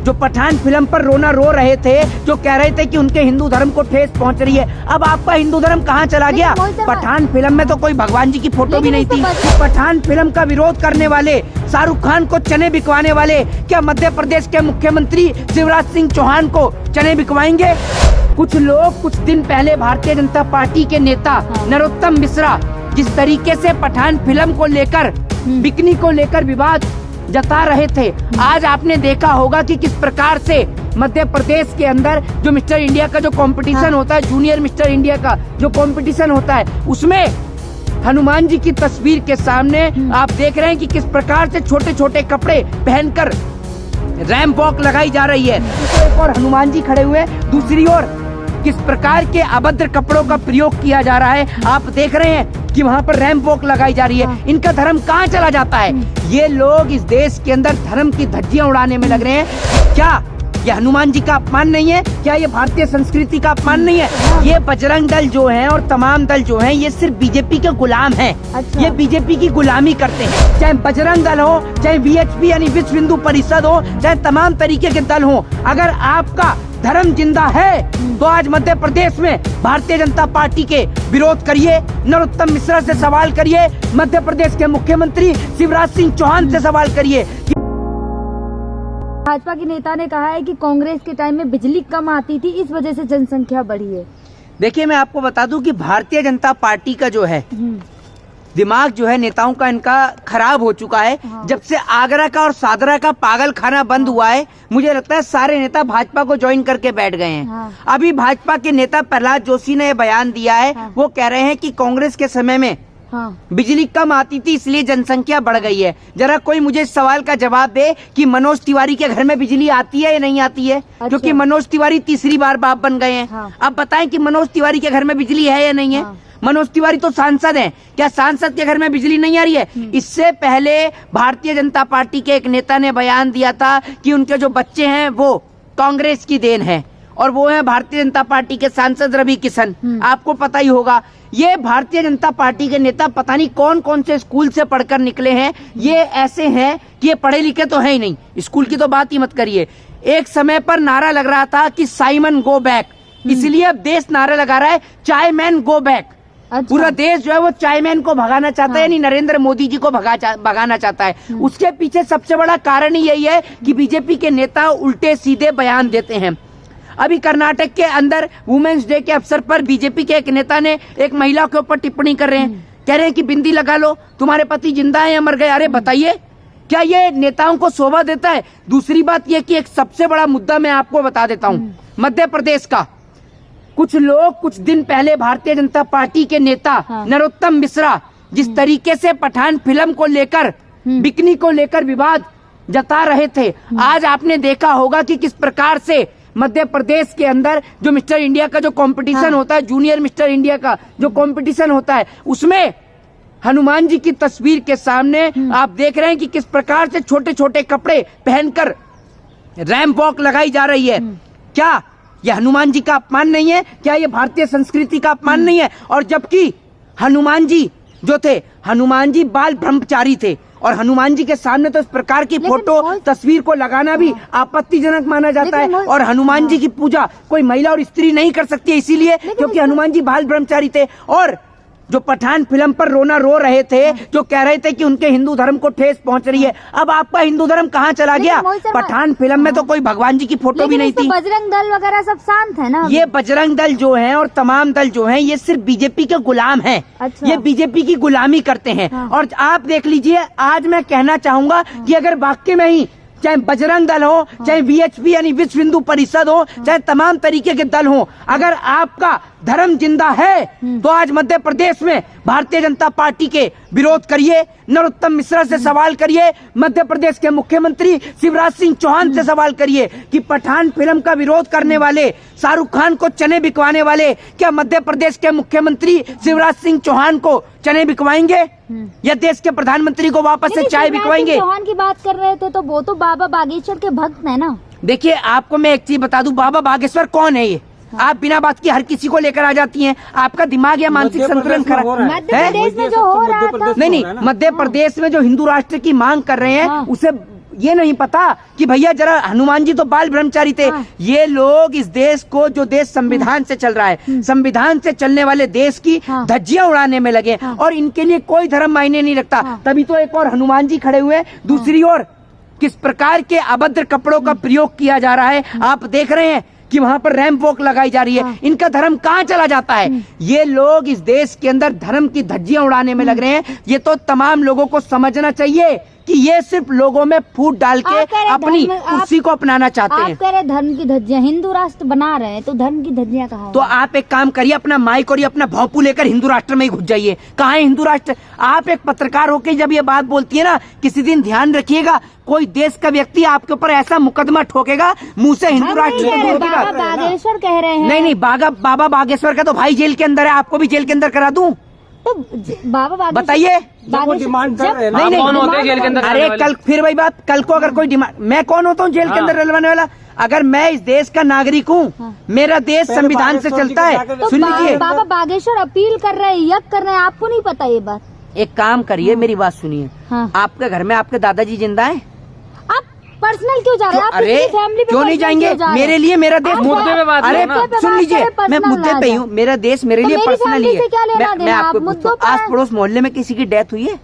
जो पठान फिल्म पर रोना रो रहे थे, जो कह रहे थे कि उनके हिंदू धर्म को ठेस पहुंच रही है, अब आपका हिंदू धर्म कहां चला गया? पठान फिल्म में तो कोई भगवान जी की फोटो भी नहीं थी। पठान फिल्म का विरोध करने वाले, शाहरुख खान को चने बिकवाने वाले, क्या मध्य प्रदेश के मुख्यमंत्री शिवराज सिंह चौहान को चने बिकवाएंगे? कुछ लोग कुछ दिन पहले भारतीय जनता पार्टी के नेता नरोत्तम मिश्रा जिस तरीके से पठान फिल्म को लेकर, बिकनी को लेकर विवाद जता रहे थे, आज आपने देखा होगा कि किस प्रकार से मध्य प्रदेश के अंदर जो मिस्टर इंडिया का जो कंपटीशन होता है, जूनियर मिस्टर इंडिया का जो कंपटीशन होता है, उसमें हनुमान जी की तस्वीर के सामने आप देख रहे हैं कि किस प्रकार से छोटे छोटे कपड़े पहनकर रैंप वॉक लगाई जा रही है। एक और हनुमान जी खड़े हुए, दूसरी ओर किस प्रकार के अभद्र कपड़ों का प्रयोग किया जा रहा है। आप देख रहे हैं कि वहाँ पर रैंप वॉक लगाई जा रही है। इनका धर्म कहाँ चला जाता है? ये लोग इस देश के अंदर धर्म की धज्जियां उड़ाने में लग रहे हैं। क्या ये हनुमान जी का अपमान नहीं है? क्या ये भारतीय संस्कृति का अपमान नहीं है? ये बजरंग दल जो है और तमाम दल जो है, ये सिर्फ बीजेपी के गुलाम हैं। ये बीजेपी की गुलामी करते हैं। चाहे बजरंग दल हो, चाहे वीएचपी यानी विश्व हिंदू परिषद हो, चाहे तमाम तरीके के दल हो, अगर आपका धर्म जिंदा है तो आज मध्य प्रदेश में भारतीय जनता पार्टी के विरोध करिए, नरोत्तम मिश्रा से सवाल करिए, मध्य प्रदेश के मुख्यमंत्री शिवराज सिंह चौहान से सवाल करिए। भाजपा के नेता ने कहा है कि कांग्रेस के टाइम में बिजली कम आती थी, इस वजह से जनसंख्या बढ़ी है। देखिए, मैं आपको बता दूं कि भारतीय जनता पार्टी का जो है दिमाग जो है नेताओं का, इनका खराब हो चुका है। जब से आगरा का और सादरा का पागल खाना बंद हुआ है, मुझे लगता है सारे नेता भाजपा को ज्वाइन करके बैठ गए हैं। अभी भाजपा के नेता प्रहलाद जोशी ने बयान दिया है, वो कह रहे हैं कि कांग्रेस के समय में बिजली कम आती थी इसलिए जनसंख्या बढ़ गई है। जरा कोई मुझे इस सवाल का जवाब दे कि मनोज तिवारी के घर में बिजली आती है या नहीं आती है? क्योंकि मनोज तिवारी तीसरी बार बाप बन गए हैं। अब बताएं कि मनोज तिवारी के घर में बिजली है या नहीं है? मनोज तिवारी तो सांसद हैं, क्या सांसद के घर में बिजली नहीं आ रही है? इससे पहले भारतीय जनता पार्टी के एक नेता ने बयान दिया था कि उनके जो बच्चे हैं वो कांग्रेस की देन है, और वो है भारतीय जनता पार्टी के सांसद रवि किशन। आपको पता ही होगा, ये भारतीय जनता पार्टी के नेता पता नहीं कौन कौन से स्कूल से पढ़कर निकले हैं। ये ऐसे हैं कि ये पढ़े लिखे तो है ही नहीं, स्कूल की तो बात ही मत करिए। एक समय पर नारा लग रहा था कि साइमन गो बैक, इसलिए अब देश नारा लगा रहा है चाय मैन गो बैक। पूरा देश जो है वो चायमैन को भगाना चाहता है, यानी नरेंद्र मोदी जी को भगाना चाहता है। उसके पीछे सबसे बड़ा कारण ही यही है कि बीजेपी के नेता उल्टे सीधे बयान देते हैं। अभी कर्नाटक के अंदर वुमेन्स डे के अवसर पर बीजेपी के एक नेता ने एक महिला के ऊपर टिप्पणी कर रहे हैं, कह रहे हैं कि बिंदी लगा लो, तुम्हारे पति जिंदा है या मर गए। अरे बताइए, क्या ये नेताओं को शोभा देता है? दूसरी बात यह कि एक सबसे बड़ा मुद्दा मैं आपको बता देता हूँ, मध्य प्रदेश का। कुछ लोग कुछ दिन पहले भारतीय जनता पार्टी के नेता नरोत्तम मिश्रा जिस तरीके से पठान फिल्म को लेकर, बिकनी को लेकर विवाद जता रहे थे, आज आपने देखा होगा कि किस प्रकार से मध्य प्रदेश के अंदर जो मिस्टर इंडिया का जो कंपटीशन होता है, जूनियर मिस्टर इंडिया का जो कंपटीशन होता है, उसमें हनुमान जी की तस्वीर के सामने आप देख रहे हैं कि किस प्रकार से छोटे छोटे कपड़े पहनकर रैंप वॉक लगाई जा रही है। क्या ये हनुमान जी का अपमान नहीं है? क्या ये भारतीय संस्कृति का अपमान नहीं है? और जबकि हनुमान जी जो थे, हनुमान जी बाल ब्रह्मचारी थे, और हनुमान जी के सामने तो इस प्रकार की फोटो तस्वीर को लगाना भी आपत्तिजनक माना जाता है। और हनुमान जी की पूजा कोई महिला और स्त्री नहीं कर सकती है, इसीलिए क्योंकि हनुमान जी बाल ब्रह्मचारी थे। और जो पठान फिल्म पर रोना रो रहे थे, जो कह रहे थे कि उनके हिंदू धर्म को ठेस पहुंच रही है, अब आपका हिंदू धर्म कहाँ चला गया? पठान फिल्म में तो कोई भगवान जी की फोटो भी नहीं थी। बजरंग दल वगैरह सब शांत है ना? ये बजरंग दल जो है और तमाम दल जो है, ये सिर्फ बीजेपी के गुलाम हैं। ये बीजेपी की गुलामी करते हैं। और आप देख लीजिए, आज मैं कहना चाहूंगा कि अगर वाकई में ही चाहे बजरंग दल हो, चाहे वीएचपी यानी विश्व हिंदू परिषद हो, चाहे तमाम तरीके के दल हो, अगर आपका धर्म जिंदा है तो आज मध्य प्रदेश में भारतीय जनता पार्टी के विरोध करिए, नरोत्तम मिश्रा से सवाल करिए, मध्य प्रदेश के मुख्यमंत्री शिवराज सिंह चौहान से सवाल करिए कि पठान फिल्म का विरोध करने वाले, शाहरुख खान को चने बिकवाने वाले, क्या मध्य प्रदेश के मुख्यमंत्री शिवराज सिंह चौहान को चने बिकवाएंगे या देश के प्रधानमंत्री को वापस से चाय बिकवाएंगे? चौहान की बात कर रहे थे तो वो तो बाबा बागेश्वर के भक्त है ना। देखिए, आपको मैं एक चीज बता दूं, बाबा बागेश्वर कौन है? ये आप बिना बात की हर किसी को लेकर आ जाती हैं। आपका दिमाग या मानसिक संतुलन खराब है? मध्य प्रदेश में जो हो रहा था, नहीं, मध्य प्रदेश में जो हिंदू राष्ट्र की मांग कर रहे हैं, उसे ये नहीं पता कि भैया जरा हनुमान जी तो बाल ब्रह्मचारी थे। हाँ। ये लोग इस देश को, जो देश संविधान से चल रहा है, संविधान से चलने वाले देश की हाँ। धज्जियां उड़ाने में लगे, और इनके लिए कोई धर्म मायने नहीं रखता। तभी तो एक और हनुमान जी खड़े हुए, दूसरी ओर किस प्रकार के अभद्र कपड़ों का प्रयोग किया जा रहा है आप देख रहे हैं कि वहां पर रैंप वॉक लगाई जा रही है। इनका धर्म कहाँ चला जाता है? ये लोग इस देश के अंदर धर्म की धज्जियां उड़ाने में लग रहे हैं। ये तो तमाम लोगों को समझना चाहिए कि ये सिर्फ लोगों में फूट डाल के अपनी कुर्सी को अपनाना चाहते हैं। आप कह रहे धर्म की धज्जियां, हिंदू राष्ट्र बना रहे हैं तो धर्म की धज्जियां कहाँ? तो आप एक काम करिए, अपना माइक और ये अपना भौपू लेकर हिंदू राष्ट्र में ही घुस जाइए। कहाँ है हिंदू राष्ट्र? आप एक पत्रकार होकर जब ये बात बोलती है ना, किसी दिन ध्यान रखिएगा, कोई देश का व्यक्ति आपके ऊपर ऐसा मुकदमा ठोकेगा, मुंह से हिंदू राष्ट्र बाबा बागेश्वर कह रहे हैं। नहीं, बाबा बागेश्वर का तो भाई जेल के अंदर है, आपको भी जेल के अंदर करा दूं? तो बाबा बागेश्वर बताइए। डिमांड कर रहे हैं, नहीं, कौन होते हैं जेल के अंदर? अरे कल फिर वही बात, कल को अगर कोई डिमांड, मैं कौन होता हूँ जेल के अंदर डलवाने वाला? अगर मैं इस देश का नागरिक हूँ, मेरा देश संविधान से चलता है। तो सुन लीजिए, बाबा बागेश्वर अपील कर रहे हैं, यज्ञ कर रहे हैं, आपको नहीं पता ये बात? एक काम करिए, मेरी बात सुनिए। हाँ। आपके घर में आपके दादाजी जिंदा है? आप पर्सनल क्यों जा रहे हैं? आप अरे किसी फैमिली पे क्यों नहीं personal जाएंगे? क्यों जा रहे हैं? मेरे लिए मेरा देश आप मुद्दे पे बात अरे करो ना। सुन लीजिए, मैं personal मुद्दे ना पे जाए। हूँ, मेरा देश मेरे तो लिए मेरी पर्सनल family ही है। से क्या लेना मैं देना? आपको आप पूछता हूँ, मुद्दों पर आस हैं। पड़ोस मोहल्ले में किसी की डेथ हुई है?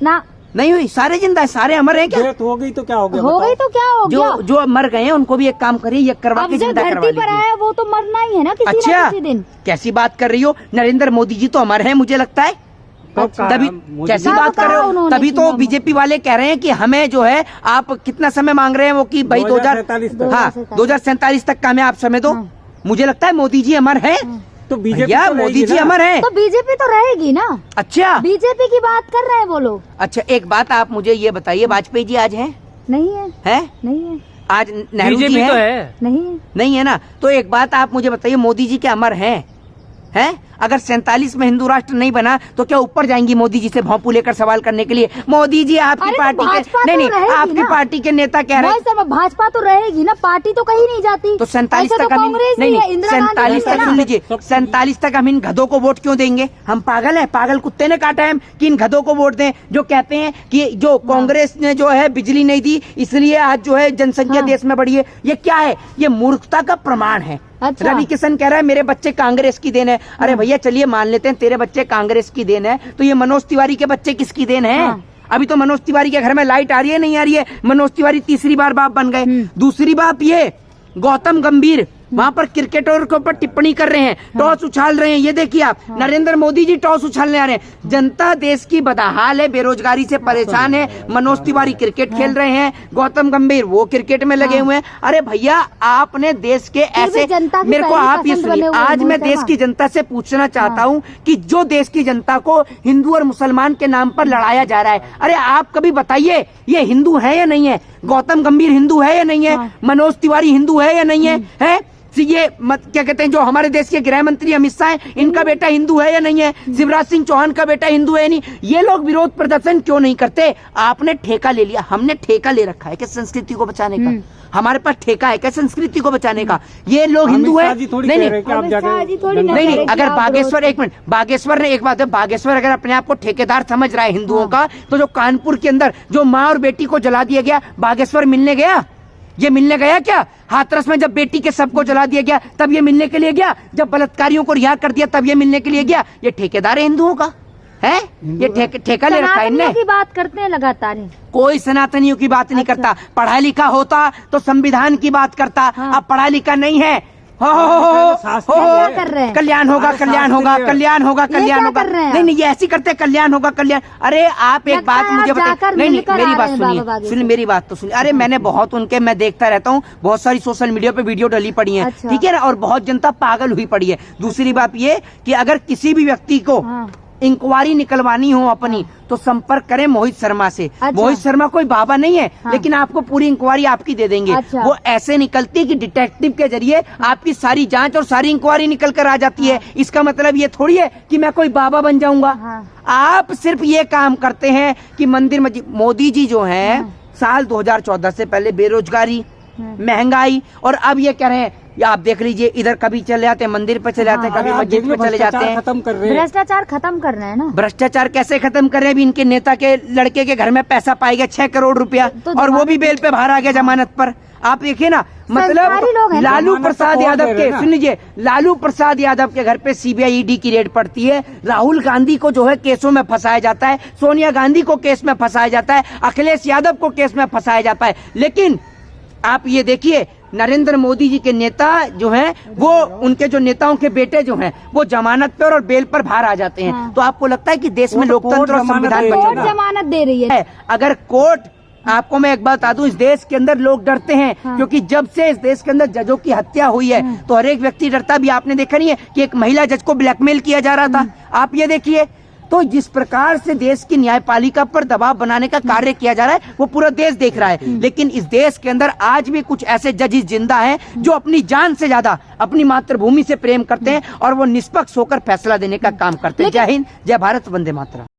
ना नहीं हुई, सारे जिंदा है, सारे अमर हैं क्या? डेथ हो गई तो क्या हो गया? हो गई तो क्या हो गया? जो मर गए हैं उनको भी एक काम करिए, ये करवा अब के जो जिंदा करवा धरती पर लीजिए। आया वो तो मरना ही है ना किसी अच्छा, ना किसी दिन। कैसी बात कर रही हो? नरेंद्र मोदी जी तो अमर हैं, मुझे लगता है। तभी कैसी कब बात कर रहे कहा हो? उन्होंने तभी कि तो मैं- बीजेपी वाले कह रहे हैं कि हमें जो है, आप कितना समय मांग रहे हैं वो, कि भाई 2047 तक। हाँ 2047 तक का हमें आप समय दो। मुझे लगता है मोदी जी अमर हैं। तो बीजेपी भैया तो मोदी रहेगी जी ना। अमर हैं। तो बीजेपी तो रहेगी ना। अच्छा बीजेपी की बात कर रहे हैं वो लोग। अच्छा, एक बात आप मुझे ये बताइए, वाजपेयी जी आज हैं? नहीं है, है? नहीं है, आज नेहरू जी बीजेपी तो हैं? है। नहीं है। नहीं है ना? तो एक बात आप मुझे बताइए, मोदी जी क्या अमर हैं? हैं? अगर 47 में हिंदू राष्ट्र नहीं बना तो क्या ऊपर जाएंगी मोदी जी से भौंपू लेकर सवाल करने के लिए? मोदी जी आपकी अरे तो पार्टी भाजपा के नहीं तो रहेगी आपकी ना। पार्टी के नेता कह रहे हैं। मोहित शर्मा, भाजपा तो रहेगी ना, पार्टी तो कहीं नहीं जाती। तो 47 ऐसे तक तो हम कांग्रेस ही है, इंदिरा गांधी 47 है तक ना। सुन लीजिए, 47 तक हम इन गधों को वोट क्यों देंगे? हम पागल हैं? पागल कुत्ते ने काटा है कि इन गधों को वोट दें, जो कहते हैं कि जो कांग्रेस ने जो है बिजली नहीं दी इसलिए आज जो है जनसंख्या हाँ। देश में बढ़ी है। ये क्या है? ये मूर्खता का प्रमाण है। अच्छा। रवि किशन कह रहा है मेरे बच्चे कांग्रेस की देन है। अरे भैया चलिए मान लेते हैं तेरे बच्चे कांग्रेस की देन है, तो ये मनोज तिवारी के बच्चे किसकी देन है? हाँ। अभी तो मनोज तिवारी के घर में लाइट आ रही है, नहीं आ रही है? मनोज तिवारी तीसरी बार बाप बन गए। दूसरी बात ये, गौतम गंभीर वहाँ पर क्रिकेटर के ऊपर टिप्पणी कर रहे हैं, टॉस उछाल रहे हैं। ये देखिए आप, नरेंद्र मोदी जी टॉस उछालने आ रहे हैं। जनता देश की बदहाल है, बेरोजगारी से परेशान है। मनोज तिवारी क्रिकेट खेल रहे हैं, गौतम गंभीर वो क्रिकेट में लगे हुए हैं। अरे भैया आपने देश के ऐसे, जनता की मेरे को पहली आप ये पसंद सुनिए, बने हुए आज मैं मोहित देश शर्मा। की जनता से पूछना चाहता हूँ कि जो देश की जनता को हिंदू और मुसलमान के नाम पर लड़ाया जा रहा है, अरे आप कभी बताइए ये हिंदू है या नहीं है? गौतम गंभीर हिंदू है या नहीं है? मनोज तिवारी हिंदू है या नहीं है? ये क्या कहते हैं, जो हमारे देश के गृह मंत्री अमित शाह हैं, इनका बेटा हिंदू है या नहीं है? शिवराज सिंह चौहान का बेटा हिंदू है नहीं? ये लोग विरोध प्रदर्शन क्यों नहीं करते? आपने ठेका ले लिया, हमने ठेका ले रखा है कि संस्कृति को बचाने का। हमारे पास ठेका है क्या संस्कृति को बचाने का? ये लोग हिंदू है? अमित शाह जी थोड़ी नहीं कह नहीं रहे हैं कि आप अमित शाह जी थोड़ी जाके ना नहीं कह नहीं, रहे अगर कि आप बागेश्वर, विरोध- एक मिनट, बागेश्वर ने एक बात है, बागेश्वर अगर अपने आप को ठेकेदार समझ रहा है हिंदुओं का, तो जो कानपुर के अंदर जो माँ और बेटी को जला दिया गया, बागेश्वर मिलने गया? ये मिलने गया क्या? हाथरस में जब बेटी के सबको जला दिया गया तब ये मिलने के लिए गया? जब बलात्कारियों को रिहा कर दिया तब ये मिलने के लिए गया? ये ठेकेदार है हिंदुओं का, है? ये ठेका ले रखा है इनने। सनातनियों की बात करते हैं लगातार ही। कोई सनातनियों की बात नहीं करता। पढ़ा लिखा होता तो संविधान की बात करता। अब पढ़ा लिखा नहीं है। क्या कर रहे हैं? कल्याण होगा, कल्याण होगा, कल्याण होगा, कल्याण क्या होगा। कर रहे हैं? नहीं नहीं, ये ऐसी करते हैं, कल्याण होगा, कल्याण। अरे आप एक लगता बात है मुझे आप बताइए। जाकर नहीं नहीं, मिलकर मेरी आ बात रहे हैं बाबा सुनिए, बागेश्वर। सुनिए मेरी बात तो सुनिए। अरे मैंने बहुत उनके, मैं देखता रहता हूँ, बहुत सारी सोशल मीडिया पे वीडियो डली पड़ी है, अच्छा। ठीक है ना, और बहुत जनता पागल हुई पड़ी है। दूसरी बात ये कि अगर किसी भी व्यक्ति को हाँ। इंक्वायरी निकलवानी हो अपनी, तो संपर्क करें मोहित शर्मा से। अच्छा। मोहित शर्मा कोई बाबा नहीं है, हाँ। लेकिन आपको पूरी इंक्वायरी आपकी दे देंगे। अच्छा। वो ऐसे निकलती है कि डिटेक्टिव के जरिए आपकी सारी जांच और सारी इंक्वायरी निकल कर आ जाती है। इसका मतलब ये थोड़ी है कि मैं कोई बाबा बन जाऊंगा। हाँ। आप सिर्फ ये काम करते हैं कि मंदिर मस्जिद। मोदी जी जो हैं साल 2014 से पहले बेरोजगारी, महंगाई, और अब ये कह रहे हैं या आप देख लीजिए इधर कभी चले जाते हैं मंदिर पे चले जाते हैं, अरे कभी आप मस्जिद देख लो, पे चले जाते भ्रष्टाचार हैं। खत्म कर रहे हैं। भ्रष्टाचार खत्म करना है ना। भ्रष्टाचार कैसे खत्म कर रहे हैं? अभी इनके नेता के लड़के के घर में पैसा पाया गया 6 करोड़ रुपया, तो और वो भी बेल पे बाहर आ गया जमानत पर। आप देखिए ना, संस्कारी लोग मतलब हैं ना। लालू जमानत प्रसाद तो यादव और दे के, रहे हैं सुन लीजिए, लालू प्रसाद यादव के घर पे सीबीआई ईडी की रेड पड़ती है, राहुल गांधी को जो है केसों में फंसाया जाता है, सोनिया गांधी को केस में फंसाया जाता है, अखिलेश यादव को केस में फंसाया जाता है। लेकिन आप ये देखिए, नरेंद्र मोदी जी के नेता जो हैं, वो उनके जो नेताओं के बेटे जो हैं, वो जमानत पर और बेल पर बाहर आ जाते हैं। हाँ। तो आपको लगता है कि देश में वो तो लोकतंत्र और कोर्ट जमानत संविधान दे कोर्ट बचेगा? जमानत दे रही है। है। अगर कोर्ट, आपको मैं एक बात बता दूं, इस देश के अंदर लोग डरते हैं, हाँ। क्योंकि जब से इस देश के अंदर जजों की हत्या हुई है, तो हर एक व्यक्ति डरता भी। आपने देखा नहीं है कि एक महिला जज को ब्लैकमेल किया जा रहा था? आप ये देखिए, तो जिस प्रकार से देश की न्यायपालिका पर दबाव बनाने का कार्य किया जा रहा है, वो पूरा देश देख रहा है। लेकिन इस देश के अंदर आज भी कुछ ऐसे जजेस जिंदा हैं जो अपनी जान से ज्यादा अपनी मातृभूमि से प्रेम करते हैं, और वो निष्पक्ष होकर फैसला देने का काम करते हैं। जय हिंद, जय भारत, वंदे मातरम।